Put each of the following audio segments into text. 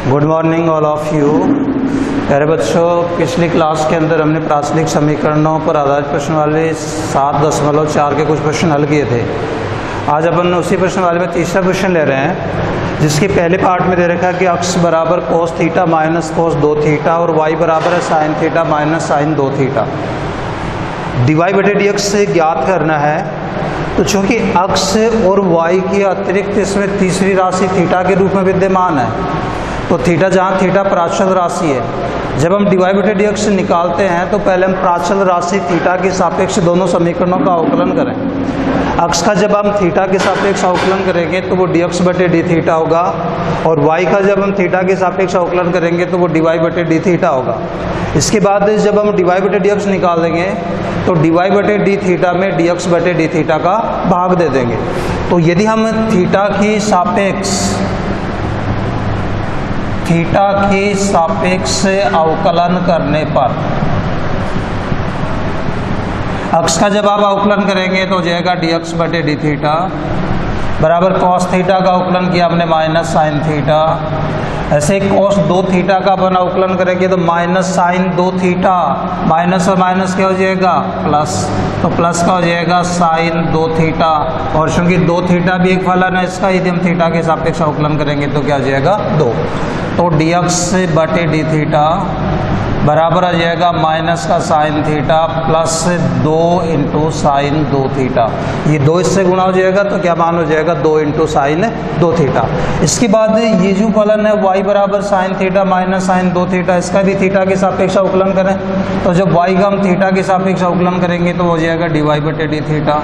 Good morning all of you. प्यारे बच्चों, पिछली क्लास के अंदर हमने प्राचलिक समीकरणों पर आधारित प्रश्न वाले 7.4 के कुछ प्रश्न हल किए थे। आज अपन उसी प्रश्न वाले में तीसरा क्वेश्चन ले रहे हैं, जिसके पहले पार्ट में दे रखा है कि अक्स बराबर cos theta minus cos 2 theta और वाई बराबर है sine theta minus sine 2 theta. Dy बटे डी एक्स से ज्ञात करना है। तो चूंकि अक्स और वाई की अतिरिक्त इसमें तीसरी राशि थीटा के रूप में विद्यमान है, तो थीटा जहाँ थीटा प्राचल राशि है, जब हम डीवाई बटे डी एक्स निकालते हैं तो पहले हम प्राचल राशि थीटा के सापेक्ष दोनों समीकरणों का अवकलन करें। अक्स का जब हम थीटा के सापेक्ष अवकलन करेंगे तो वो डी एक्स बटे डी थीटा होगा, और वाई का जब हम थीटा के सापेक्ष अवकलन करेंगे तो वो डीवाई बटे डी थीटा होगा। इसके बाद जब हम डीवाई बटे डी एक्स निकालेंगे तो डीवाई बटे डी थीटा में डी एक्स बटे डी थीटा का भाग दे देंगे। तो यदि हम थीटा के सापेक्ष अवकलन करने पर अक्स का जब आप अवकलन करेंगे तो हो जाएगा डी एक्स बटे डी थीटा बराबर कॉस थीटा का अवकलन किया हमने माइनस साइन थीटा। ऐसे ही कॉस 2 थीटा का अपन अवकलन करेंगे तो माइनस साइन 2 थीटा, माइनस और माइनस क्या हो जाएगा प्लस, तो प्लस का हो जाएगा साइन 2 थीटा। और चूंकि 2 थीटा भी एक फलन है इसका, यदि हम थीटा के सापेक्ष अवकलन करेंगे तो क्या हो जाएगा 2। तो डी एक्स बटे डी थीटा बराबर आ जाएगा माइनस का sine theta plus 2 into sine 2 theta. ये 2 इससे गुणा हो जाएगा तो क्या मान हो जाएगा 2 इंटू साइन 2 थीटा। इसके बाद ये जो फलन है y बराबर sine theta minus sine 2 theta, इसका भी थीटा के सापेक्ष अवकलन करें तो जब y का हम थीटा के सापेक्ष अवकलन करेंगे तो हो जाएगा डी वाई बटे डी थीटा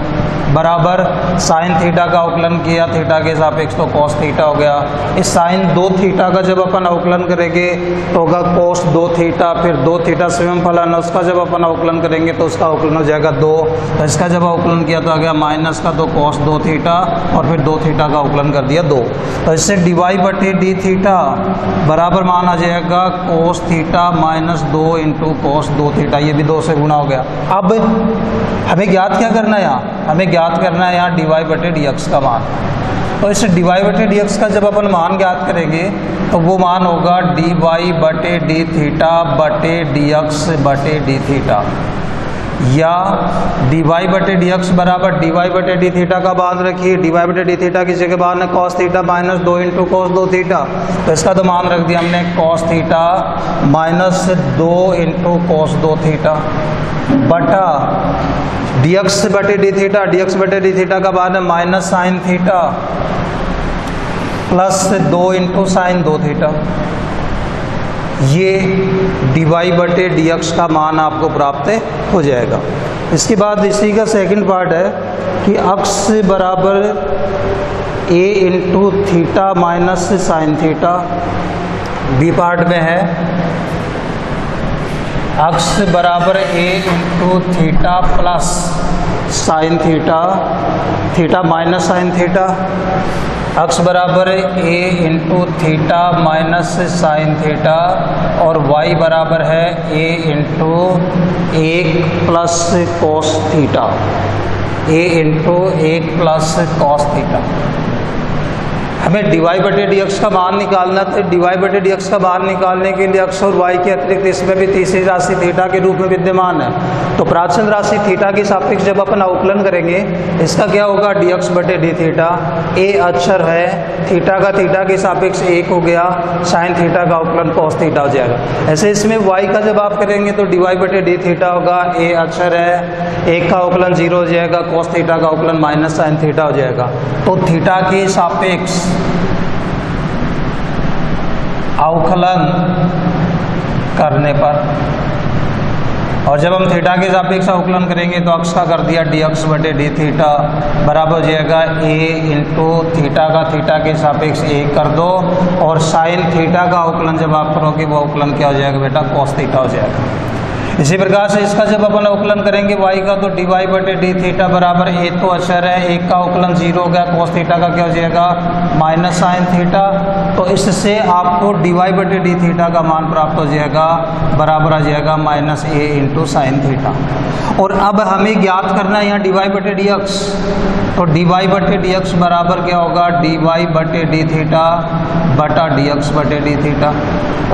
बराबर साइन थीटा का अवकलन किया थीटा के सापेक्ष तो कॉस थीटा हो गया। इस साइन 2 थीटा का जब अपन अवकलन करेंगे तो होगा कॉस 2 थीटा, फिर 2 थीटा स्वयं फलन है उसका जब अपन अवकलन करेंगे तो उसका अवकलन हो जाएगा 2। तो इसका जब अवकलन किया तो आ गया माइनस का 2 कॉस 2 थीटा और फिर 2 थीटा का अवकलन कर दिया 2। तो इससे डी वाई बटे डी थीटा बराबर मान आ जाएगा कोस theta minus 2 into cos 2 theta. ये भी 2 से गुणा हो गया। अब हमें ज्ञात क्या करना है यहाँ, हमें ज्ञात करना है यहाँ डी वाई बटे डी एक्स का मान। तो इस डी वाई बटे डी एक्स का जब अपन मान ज्ञात करेंगे तो वो मान होगा डी वाई बटे डी थीटा बटे डी एक्स बटे डी थीटा, या डी वाई बटे डी एक्स बराबर डी वाई बटे डी थीटा का मान रखिए। डी वाई बटे डी थीटा की जगह मान है cos theta minus 2 into cos 2 theta, तो इसका तो मान रख दिया हमने cos theta minus 2 into cos 2 theta बटा डी एक्स बटे डी थीटा। डी एक्स बटे डी थीटा का मान है minus sine theta plus 2 into sine 2 theta. ये डी वाई बटे डी एक्स का मान आपको प्राप्त हो जाएगा। इसके बाद इसी का सेकंड पार्ट है कि अक्स बराबर a into theta minus sine theta. B part में है अक्स बराबर a into theta plus sine theta, theta minus sine theta. X बराबर a into theta minus sine theta और y बराबर है a into 1 plus cos theta, a into 1 plus cos theta. हमें d y बटे d x का मान निकालना था। डी वाई बटे डी एक्स का मान निकालने के लिए अक्स और वाई के अतिरिक्त इसमें भी तीसरी राशि थीटा के रूप में विद्यमान है। तो प्राचल राशि थीटा के सापेक्ष जब अपन अवकलन करेंगे इसका क्या होगा डी एक्स बटे डी थीटा। ए अक्षर है, थीटा का थीटा के सापेक्ष 1 हो गया, साइन थीटा का अवकलन कॉस थीटा हो जाएगा। ऐसे इसमें वाई का जब आप करेंगे तो डी वाई बटे डी थीटा होगा, ए अक्षर है, 1 का अवकलन 0 हो जाएगा, कॉस थीटा का अवकलन माइनस साइन थीटा हो जाएगा। तो थीटा के सापेक्ष अवकलन करने पर, और जब हम थीटा के सापेक्ष अवकलन करेंगे तो अक्स का कर दिया डी एक्स बटे डी थीटा बराबर हो जाएगा ए इंटू थीटा का थीटा के सापेक्ष 1 कर दो, और साइन थीटा का अवकलन जब आप करोगे वो अवकलन क्या हो जाएगा बेटा कॉस थीटा हो जाएगा। इसी प्रकार से इसका जब अपन अवकलन करेंगे y का, तो dy बटे डी थीटा बराबर एक तो अचर है, एक का अवकलन 0 हो गया, cos थीटा का क्या हो जाएगा माइनस साइन थीटा। तो इससे आपको dy बटे डी थीटा का मान प्राप्त हो जाएगा, बराबर आ जाएगा माइनस ए इंटू साइन थीटा। और अब हमें ज्ञात करना है यहाँ dy बटे डी एक्स, तो dy बटे डी एक्स बराबर क्या होगा dy बटे डी थीटा बटा डी एक्स बटे डी थीटा।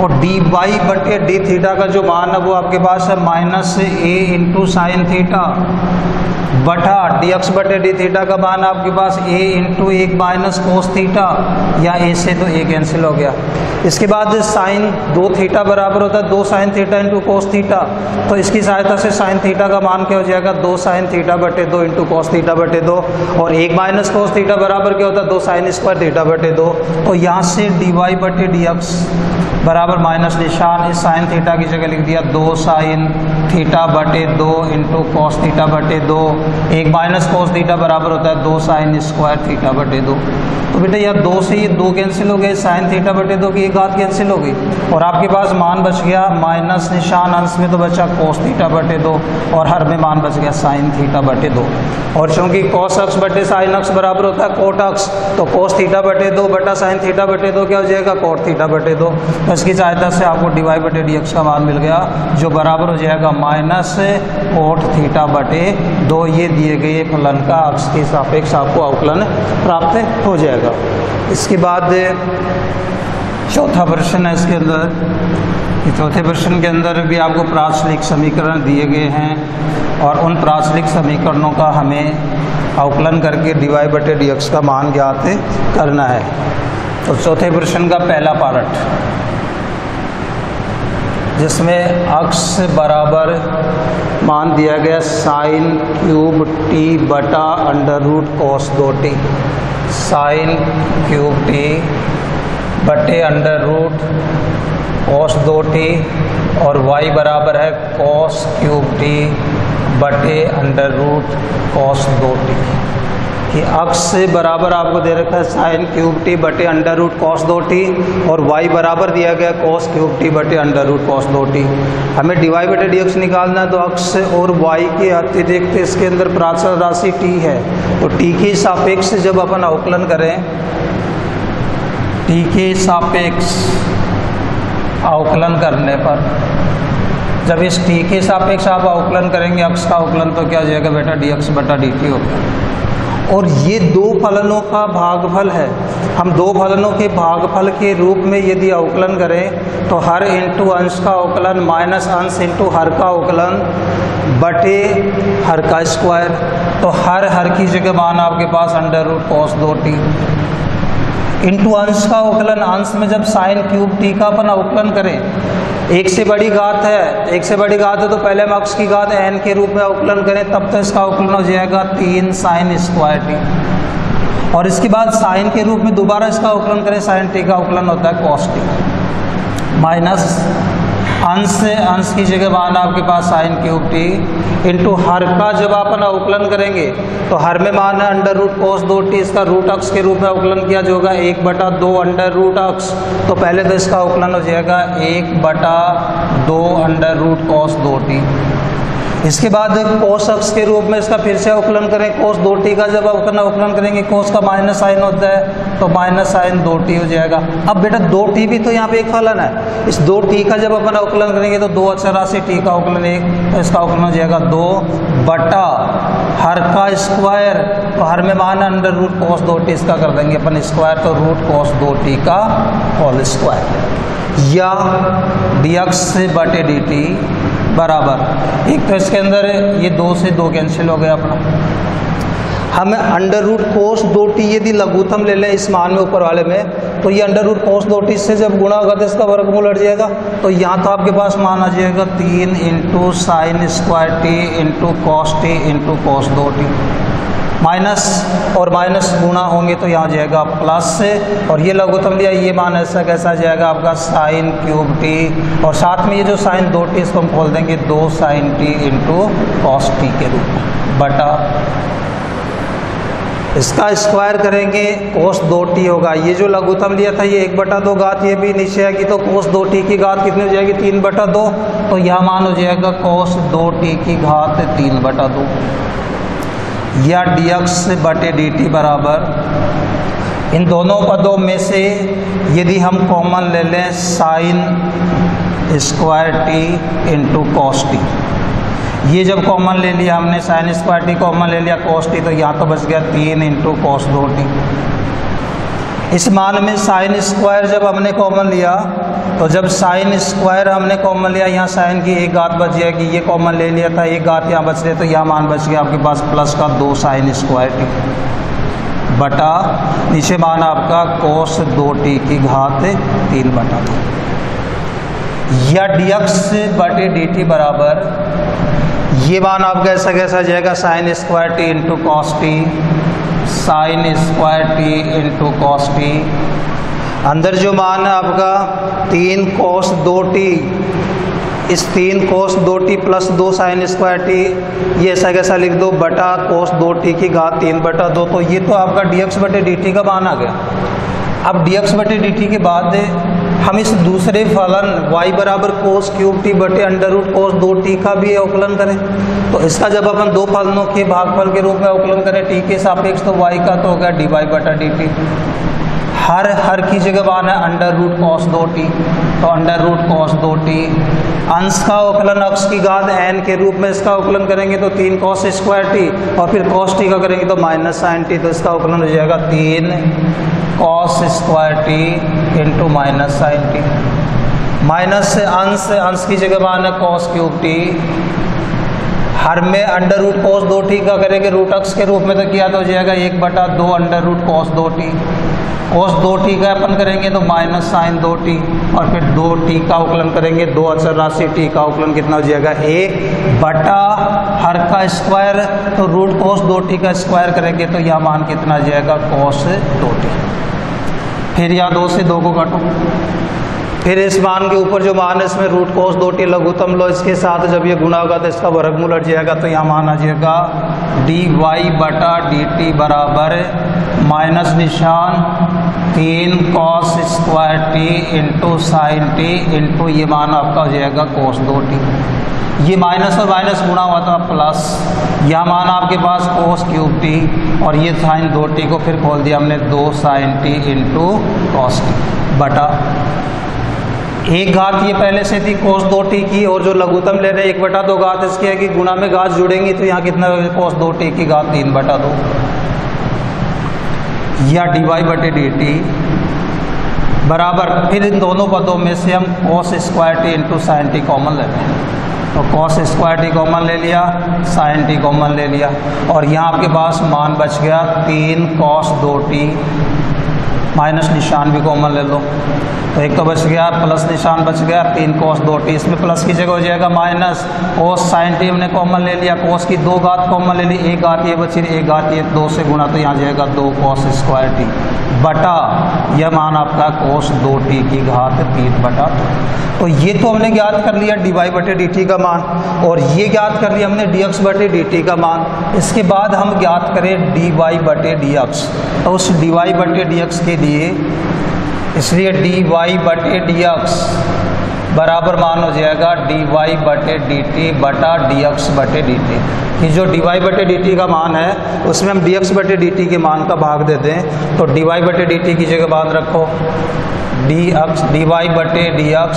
और dy बटे डी थीटा का जो मान है वो आपके पास है माइनस ए इंटू साइन थीटा बटा डी एक्स बटे डी थीटा का मान आपके पास ए इंटू एक माइनस कोस थीटा, या ए से तो ए कैंसिल हो गया। इसके बाद साइन 2 थीटा बराबर होता है 2 sine theta into cos theta, तो इसकी सहायता से साइन थीटा का मान क्या हो जाएगा 2 साइन थीटा बटे 2 इंटू कोस थीटा बटे 2, और एक माइनस कोस थीटा बराबर क्या होता है 2 साइन स्क्वायर थीटा बटे 2। तो यहाँ से डी वाई बटे डी एक्स बराबर माइनस निशान इस साइन थीटा की जगह लिख दिया 2 साइन थीटा बटे 2 इंटू कॉस थीटा बटे 2, एक माइनस कॉस थीटा बराबर होता है 2 साइन स्क्वायर थीटा बटे 2। तो बेटा यार 2 से ये 2 कैंसिल हो गए, साइन थीटा बटे 2 की एक घात कैंसिल हो गई, और आपके पास मान बच गया माइनस निशान, अंश में तो बचा कॉस थीटा बटे 2 और हर में मान बच गया साइन थीटा बटे 2। और चूंकि कॉस अक्स बटे साइन अक्स बराबर होता है कोट अक्स, तो कॉस थीटा बटे 2 बटा साइन थीटा बटे 2 क्या हो जाएगा कोट थीटा बटे 2। तो इसकी सहायता से आपको डी वाई बटे डी एक्स का मान मिल गया, जो बराबर हो जाएगा माइनस कोट थीटा बटे 2। ये दिए गए फलन का अक्स के सापेक्ष आपको अवकलन प्राप्त हो जाएगा। इसके बाद चौथा प्रश्न है, इसके अंदर चौथे प्रश्न के अंदर भी आपको प्राचलिक समीकरण दिए गए हैं, और उन प्राचलिक समीकरणों का हमें अवकलन करके डी वाई बटे डी एक्स का मान ज्ञात करना है। तो चौथे प्रश्न का पहला पार्ट, जिसमें अक्स बराबर मान दिया गया साइन क्यूब टी बटा under root cos 2t, sine cube t बटे अंडर रूट कॉस 2t, और y बराबर है कॉस क्यूब टी बटे अंडर रूट कॉस 2t। कि अक्स से बराबर आपको दे रखा है साइन क्यूब टी बटे अंडर रूट कॉस 2t, और y बराबर दिया गया कॉस क्यूब टी बटे अंडर रूट कॉस 2t। हमें डी वाई बटे डी एक्स निकालना है, तो अक्स और y के अतिरिक्त इसके अंदर प्राचल राशि t है, तो t के सापेक्ष जब अपन अवकलन करें, t के सापेक्ष अवकलन करने पर, जब इस t के सापेक्ष आप अवकलन करेंगे अक्स का अवकलन, तो क्या हो जाएगा बेटा डी एक्स बटा डी टी हो गया। और ये दो फलनों का भागफल है, हम दो फलनों के भागफल के रूप में यदि अवकलन करें, तो हर इंटू अंश का अवकलन माइनस अंश इंटू हर का अवकलन बटे हर का स्क्वायर, तो हर की जगह मान आपके पास under root cos 2t into अंश का अवकलन, अंश में जब साइन क्यूब टी का अपन अवकलन करें, एक से बड़ी घात है, एक से बड़ी घात है तो पहले हम अक्स की घात n के रूप में अवकलन करें, तब तो इसका अवकलन हो जाएगा 3 साइन स्क्वायर टी, और इसके बाद साइन के रूप में दोबारा इसका अवकलन करें, साइन टी का अवकलन होता है कॉस टी, माइनस अंश से अंश की जगह मान आपके पास साइन क्यूब टी इंटू हर का जब अपन अवकलन करेंगे, तो हर में मान है अंडर रूट कॉस 2t, इसका रूट अक्स के रूप में अवकलन किया जो होगा 1/2 अंडर रूट अक्स, तो पहले तो इसका अवकलन हो जाएगा 1/2 अंडर रूट कॉस 2t। इसके बाद कोस अक्स के रूप में इसका फिर से अवकलन करें, कोस 2t का जब अवकलन करेंगे, कोस का माइनस साइन होता है, तो माइनस साइन 2t हो जाएगा। अब बेटा 2t भी तो यहाँ पे एक फलन है, इस 2t का जब अपन अवकलन करेंगे तो 2 अचर राशि t का अवकलन 1, तो इसका अवकलन हो जाएगा 2 बटा हर का स्क्वायर, तो हर में मान अंडर रूट कॉस 2t, इसका कर देंगे अपन स्क्वायर, तो रूट कॉस 2t का होल स्क्वायर, या dx बटे dt बराबर, एक तो इसके अंदर ये 2 से 2 कैंसिल हो गया अपना, हमें अंडर रूट कोस 2t यदि लघुत्तम ले लें इस मान में ऊपर वाले में, तो ये अंडर रूट कोस 2t से जब गुणा होगा तो इसका वर्गमूल हट जाएगा, तो यहाँ तो आपके पास मान आ जाएगा 3 into sine square T into cos T into cos 2t, minus और माइनस गुणा होंगे तो यहाँ जाएगा प्लस से, और ये लघुत्तम लिया, ये मान ऐसा कैसा जाएगा आपका साइन क्यूब टी, और साथ में ये जो साइन 2t इसको हम खोल देंगे 2 sine t into cos t के रूप में, बटा इसका स्क्वायर करेंगे cos 2t होगा। ये जो लघुत्तम लिया था ये 1/2 घात, ये भी नीचे आएगी तो cos 2t की घात कितनी हो जाएगी 3/2, तो यह मान हो जाएगा cos 2t की घात 3/2 या dx/dt बराबर इन दोनों पदों में से यदि हम कॉमन ले लें sin square t into cos T, ये जब कॉमन ले लिया हमने sin स्क्वायर टी कॉमन ले लिया cos टी, तो यहाँ तो बच गया 3 इंटू cos 2t। इस मान में sin स्क्वायर जब हमने कॉमन लिया तो जब sin स्क्वायर हमने कॉमन लिया यहाँ sin की एक घात बच जाएगी, ये कॉमन ले लिया था एक घात यहाँ बच रही, तो यह मान बच गया आपके पास प्लस का 2 sin स्क्वायर टी बटा नीचे मान आपका cos 2t की घात 3/2 या dx/dt बराबर ये मान आपका ऐसा कैसा जाएगा sin square T into cos T, sin square T into cos T, अंदर जो मान है आपका 3 cos 2t, इस 3 cos 2t plus 2 sin square T, ये ऐसा कैसा लिख दो बटा cos 2t की घात 3/2, तो ये तो आपका dx/dt का मान आ गया। अब dx/dt के बाद हम इस दूसरे फलन y बराबर cos क्यूब टी बटे अंडर रूट cos 2t का भी अवकलन करें, तो इसका जब अपन दो फलनों के भागफल के रूप में अवकलन करें t के सापेक्ष, तो y का तो हो गया dy/dt, हर की जगह मान है अंडर रूट cos 2t, तो अंडर रूट cos 2t, अंश का अवकलन अक्ष की घात n के रूप में इसका अवकलन करेंगे तो 3 cos स्क्वायर टी, और फिर cos t का करेंगे तो माइनस sin t, तो इसका अवकलन हो जाएगा 3 cos square T into minus sin t। Minus से अंश की जगह मान है cos क्यूब टी, हर में अंडर रूट cos 2t का करेंगे रूट अक्ष के रूप में, तो क्या हो जाएगा 1/2 under root cos 2t, cos 2t का अपन करेंगे तो माइनस sin 2t, और फिर 2t का अवकलन करेंगे, दो अचर राशि t का अवकलन कितना हो जाएगा 1 हर का स्क्वायर, तो रूट cos 2t का स्क्वायर करेंगे तो यह मान कितना आ जाएगा cos 2t। फिर यहाँ 2 से 2 को काटो, फिर इस मान के ऊपर जो मान है इसमें रूट cos 2t लघुत्तम लो, इसके साथ जब ये गुणा होगा तो इसका वर्गमूल हट जाएगा, तो यहाँ मान आ जाएगा dy/dt बराबर माइनस निशान 3 cos square T into sine t into ये मान आपका हो जाएगा cos 2t, ये माइनस और माइनस गुणा हुआ था प्लस, यह मान आपके पास cos क्यूब टी, और ये sin 2t को फिर खोल दिया हमने 2 sin t into cos t बटा एक घात ये पहले से थी cos 2t की, और जो लघुत्तम ले रहे 1/2 घात इसकी है कि गुणा में घात जुड़ेंगी, तो यहाँ कितना cos 2t की घात 3/2 या dy/dt बराबर फिर इन दोनों पदों में से हम cos square T into sine T common लेते हैं, तो cos स्क्वायर टी कॉमन ले लिया, साइन टी कॉमन ले लिया, और यहाँ आपके पास मान बच गया 3 cos 2t, माइनस निशान भी कॉमन ले लो, तो एक तो बच गया प्लस निशान बच गया 3 cos 2t, इसमें प्लस की जगह हो जाएगा माइनस, cos sin t हमने कॉमन ले लिया, cos की 2 घात कॉमन ले ली, एक घात ये बची, एक घात ये 2 से गुणा, तो यहाँ जाएगा 2 cos स्क्वायर टी बटा यह मान आपका cos 2t की घात 3/2। तो ये तो हमने ज्ञात कर लिया dy/dt का मान, और ये ज्ञात कर लिया हमने dx/dt का मान। इसके बाद हम ज्ञात करें dy/dx, तो उस dy/dx के लिए इसलिए dy/dx बराबर मान हो जाएगा dy/dt बटा dx/dt। कि जो dy/dt का मान है उसमें हम dx/dt के मान का भाग दे दें, तो dy/dt की जगह बात रखो dy/dx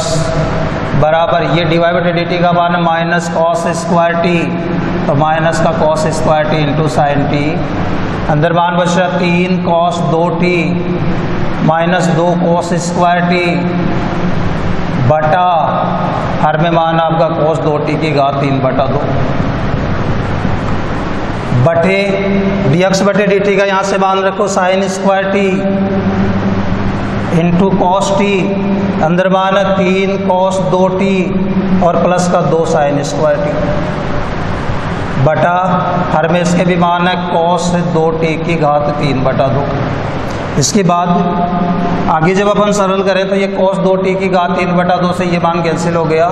बराबर ये dy/dt का मान है माइनस cos स्क्वायर टी, तो माइनस का cos square T into sine T, अंदर मान बच रहा 3 cos 2t minus 2 cos square T बटा हर में मान आपका cos 2t की घात 3/2 बटे dx/dt का यहाँ से मान रखो sin square T into cos T, अंदर मान है 3 cos 2t और प्लस का 2 sin स्क्वायर टी बटा हर में इसके भी मान है cos 2t की घात 3/2। इसके बाद आगे जब अपन सरल करें तो ये cos 2t की घात 3/2 से ये मान कैंसिल हो गया।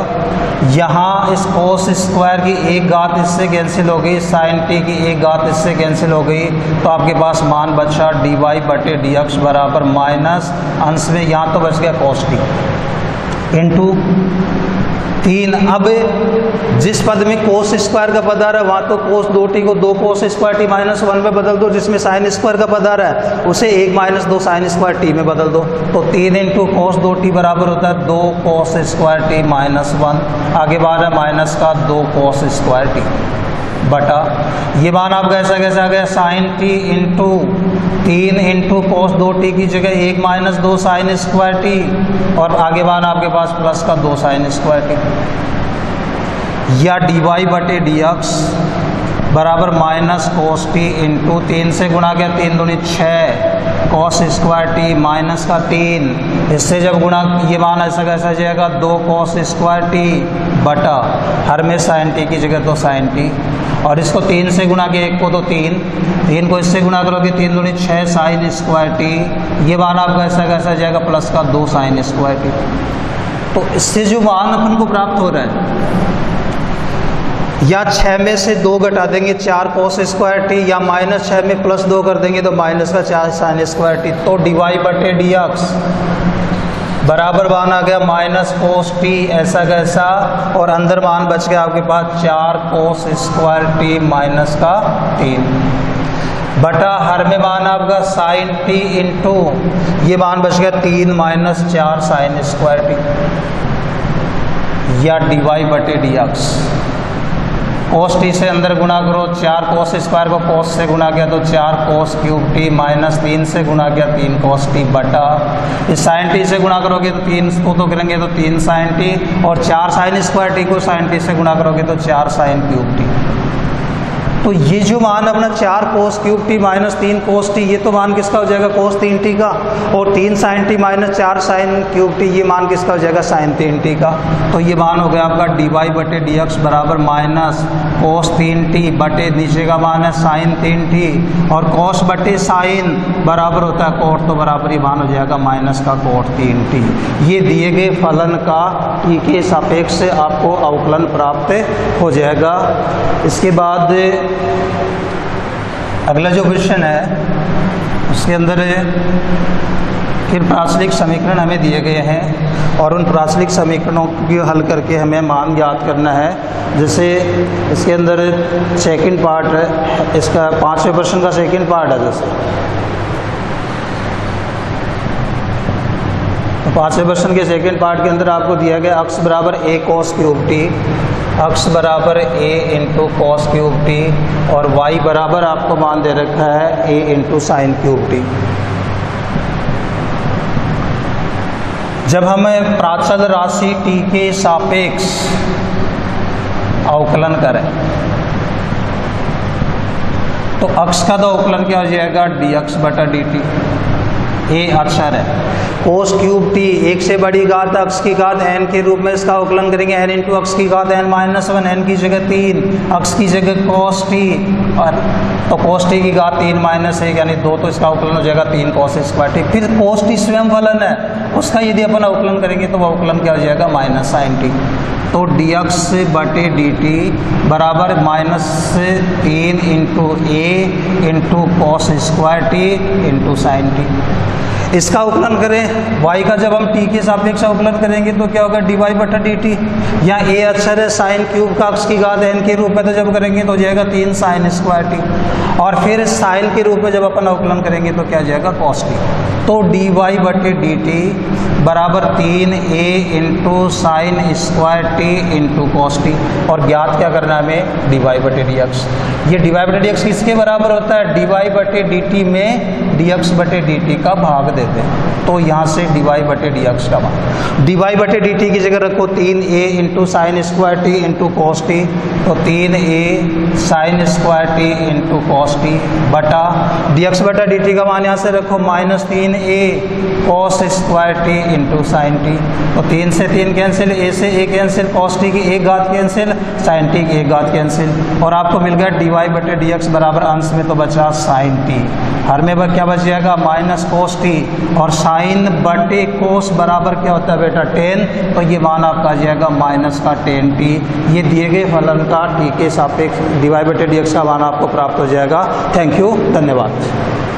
यहाँ इस cos स्क्वायर की एक घात इससे कैंसिल हो गई, sin t की एक घात इससे कैंसिल हो गई, तो आपके पास मान बचा dy/dx बराबर माइनस अंश में यहाँ तो बच गया cos t इंटू 3। अब जिस पद में cos स्क्वायर का पद आ रहा है वहाँ तो cos 2t को 2 cos स्क्वायर t माइनस 1 में बदल दो, जिसमें sin स्क्वायर का पद आ रहा है उसे 1 माइनस 2 sin स्क्वायर t में बदल दो, तो 3 इंटू cos 2t बराबर होता है 2 cos स्क्वायर t माइनस 1, आगे बाहर है माइनस का 2 cos स्क्वायर t बटा ये मान आपका ऐसा कैसे आ गया sin t into 3 into cos 2t की जगह 1 माइनस 2 sin स्क्वायर t और आगे मान आपके पास प्लस का 2 sin स्क्वायर t, या dy/dx बराबर माइनस cos t इंटू 3 से गुणा किया 3 दूनी 6 cos स्क्वायर t माइनस का 3, इससे जब गुणा ये मान ऐसा कैसा जाएगा 2 cos स्क्वायर t बटा हर में sin t की जगह तो sin t, और इसको 3 से गुणा किया 1 को तो 3 को इससे गुणा करोगे 3 दूनी 6 sin स्क्वायर t, ये मान आपका ऐसा कैसा जाएगा प्लस का 2 sin स्क्वायर t। तो इससे जो मान अपन को प्राप्त हो रहा है या 6 में से 2 घटा देंगे 4 cos स्क्वायर t, या माइनस 6 में प्लस 2 कर देंगे तो माइनस का 4 sin स्क्वायर t, तो dy/dx बराबर मान आ गया माइनस cos t ऐसा कैसा, और अंदर मान बच गया आपके पास 4 cos स्क्वायर t माइनस का 3 बटा हर में मान आपका sin t इंटू ये मान बच गया 3 माइनस 4 sin स्क्वायर t, या dy/dx cos t से अंदर गुणा करो 4 cos स्क्वायर को cos से गुणा किया तो 4 cos क्यूब t माइनस 3 से गुणा किया 3 cos t बटा इस sin t से गुणा करोगे तो 3 को तो करेंगे तो 3 sin t, और 4 sin स्क्वायर t को sin t से गुणा करोगे तो 4 sin क्यूब t। तो ये जो मान अपना 4 cos cube t minus 3 cos t, ये तो मान किसका हो जाएगा cos 3t का, और 3 sin t minus 4 sin cube t ये मान किसका हो जाएगा sin 3t का। तो ये मान हो गया आपका dy/dx बराबर माइनस cos 3t बटे नीचे का मान है sin 3t, और cos बटे sin बराबर होता है cot, तो बराबर ये मान हो जाएगा माइनस का cot 3t। ये दिए गए फलन का t के सापेक्ष से आपको अवकलन प्राप्त हो जाएगा। इसके बाद अगला जो क्वेश्चन है उसके अंदर फिर प्राचलिक समीकरण हमें दिए गए हैं और उन प्राचलिक समीकरणों को हल करके हमें मान ज्ञात करना है। जैसे इसके अंदर सेकंड पार्ट है, इसका 5वें प्रश्न का सेकंड पार्ट है। जैसे तो 5वें प्रश्न के सेकंड पार्ट के अंदर आपको दिया गया अक्स बराबर a cos क्यूब t, अक्स बराबर a into cos cube t, और y बराबर आपको मान दे रखा है a into sine cube t। जब हमें प्राचल राशि t के सापेक्ष अवकलन करें तो अक्स का तो अवकलन क्या हो जाएगा dx/dt। ए अक्षर है cos क्यूब t, एक से बड़ी घात अक्स की घात n के रूप में इसका अवकलन करेंगे n इंटू अक्स की घात n माइनस 1, n की जगह 3, अक्स की जगह cos t, और तो cos t की घात 3 माइनस 1 यानी 2, तो इसका अवकलन हो जाएगा 3 cos स्क्वायर t। फिर cos t स्वयं फलन है, उसका यदि अपन अवकलन करेंगे तो वह अवकलन क्या हो जाएगा माइनस sin t। तो dx/dt बराबर minus 3 into a into cos square t into sine t। इसका अवकलन करें y का, जब हम t के सापेक्ष अवकलन करेंगे तो क्या होगा dy/dt। यहाँ a अक्षर है साइन क्यूब का अक्स की घात n के रूप में, तो जब करेंगे तो जाएगा 3 साइन स्क्वायर t, और फिर साइन के रूप में जब अपन अवकलन करेंगे तो क्या जाएगा cos t। तो dy/dt बराबर 3a into sine square t into cos t, और ज्ञात क्या करना है हमें dy/dx। ये dy/dx किसके बराबर होता है dy/dt में dx/dt का भाग देते हैं। तो यहाँ से dy बटे डी एक्स का मान, dy बटे डी टी की जगह रखो 3a into sine square T into cos T, तो 3a sine square T into cos T बटा dx बटा डी टी का मान यहाँ से रखो minus 3a cos square T into sine T, तो 3 से 3 कैंसिल, a से a कैंसिल, कॉस टी की एक घात कैंसिल, साइन टी की एक घात कैंसिल, और आपको मिल गया dy बटे डी एक्स बराबर अंश में तो बचा साइन टी, हर में क्या बच जाएगा माइनस कोस टी, और साइन बटे कोस बराबर क्या होता है बेटा 10, तो ये मान आपका आ जाएगा माइनस का 10 टी। ये दिए गए फलन का टी के सापेक्ष dy बटे डी एक्स का मान आपको प्राप्त हो जाएगा। थैंक यू, धन्यवाद।